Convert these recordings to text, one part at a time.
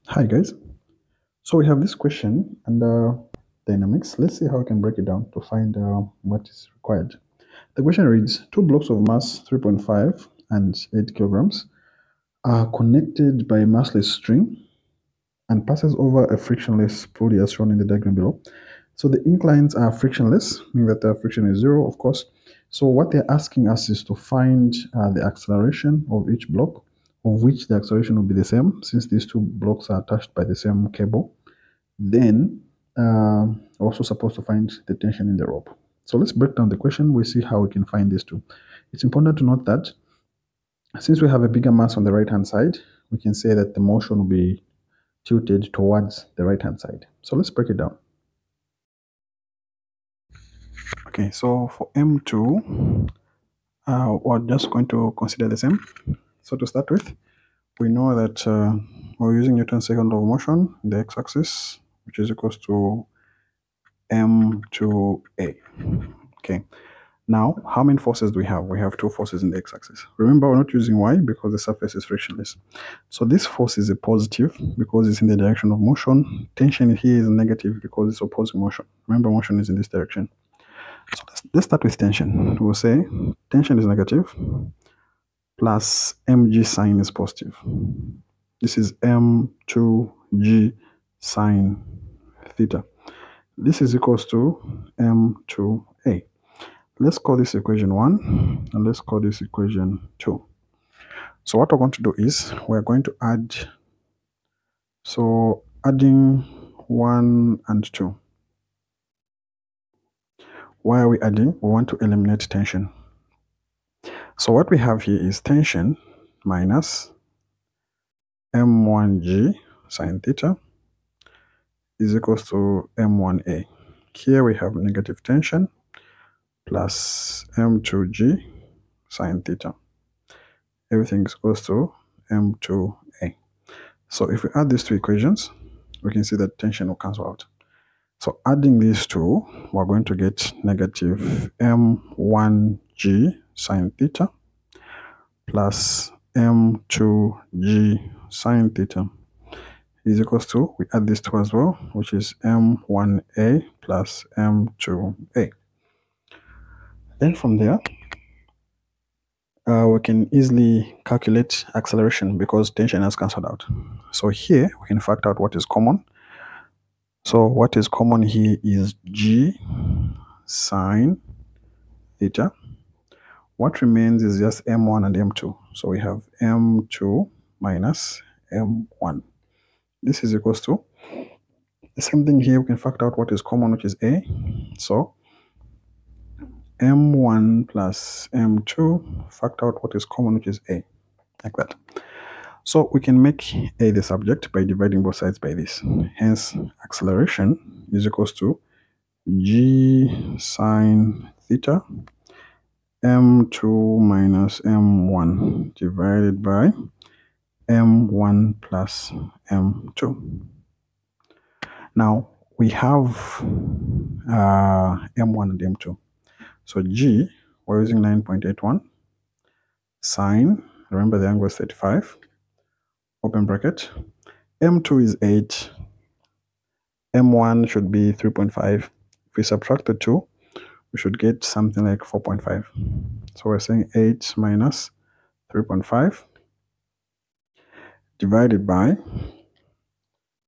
Hi guys. So we have this question under dynamics. Let's see how we can break it down to find what is required. The question reads, two blocks of mass 3.5 and 8 kilograms are connected by a massless string and passes over a frictionless pulley as shown in the diagram below. So the inclines are frictionless, meaning that the friction is zero, of course. So what they're asking us is to find the acceleration of each block, of which the acceleration will be the same, since these two blocks are attached by the same cable. Then also supposed to find the tension in the rope. So let's break down the question. We see how we can find these two. It's important to note that since we have a bigger mass on the right hand side, we can say that the motion will be tilted towards the right hand side. So let's break it down. Okay, so for M2, we're just going to consider the same. So to start with, we know that we're using Newton's second law of motion, the x-axis, which is equals to M2A. Okay, now how many forces do we have? We have two forces in the x-axis. Remember, we're not using y because the surface is frictionless. So this force is a positive because it's in the direction of motion. Tension here is negative because it's opposing motion. Remember, motion is in this direction. So let's start with tension. We'll say tension is negative plus mg sine is positive. This is m2g sine theta. This is equals to m2a. Let's call this equation 1 and let's call this equation 2. So what we're going to do is we're going to add, so adding 1 and 2. Why are we adding? We want to eliminate tension. So what we have here is tension minus m1g sine theta is equals to m1a. Here we have negative tension plus m2g sine theta. Everything is equals to m2a. So if we add these two equations, we can see that tension will cancel out. So adding these two, we're going to get negative m1g sine theta plus m2g sine theta is equals to, we add these two as well, which is m1a plus m2a. Then from there, we can easily calculate acceleration because tension has cancelled out. So here we can factor out what is common. So what is common here is g sine theta. What remains is just m1 and m2. So we have m2 minus m1. This is equals to the same thing here. We can factor out what is common, which is a. So m1 plus m2, factor out what is common, which is a, like that. So we can make a the subject by dividing both sides by this. Hence, acceleration is equals to g sine theta m2 minus m1 divided by m1 plus m2. Now we have m1 and m2. So g, we're using 9.81. Sine, remember the angle is 35. Open bracket. M2 is 8. M1 should be 3.5. If we subtract the 2, we should get something like 4.5. So we're saying 8 minus 3.5 divided by,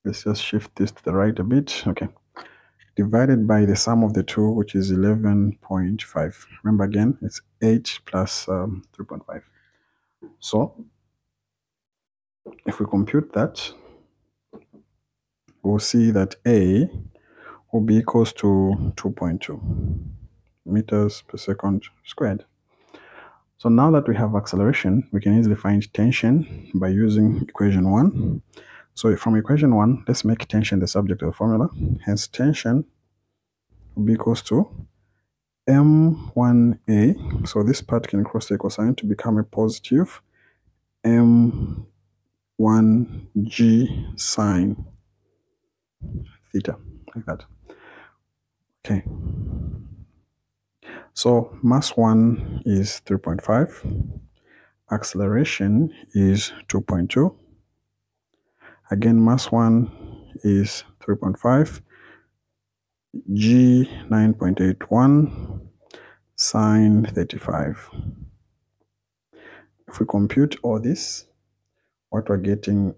let's just shift this to the right a bit. Okay. Divided by the sum of the two, which is 11.5. Remember again, it's 8 plus 3.5. So if we compute that, we'll see that A will be equals to 2.2 meters per second squared. So now that we have acceleration, we can easily find tension by using equation 1. So from equation 1, let's make tension the subject of the formula. Hence, tension will be equals to m1a. So this part can cross the equal sign to become a positive m1g sine theta, like that. Okay. So mass 1 is 3.5. Acceleration is 2.2. Again, mass 1 is 3.5, G 9.81, sine 35. If we compute all this, what we're getting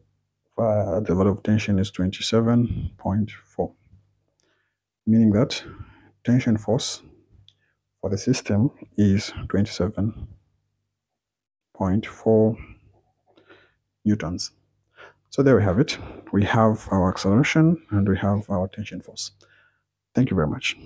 at the value of tension is 27.4, meaning that tension force for the system is 27.4 newtons. So there we have it. We have our acceleration and we have our tension force. Thank you very much.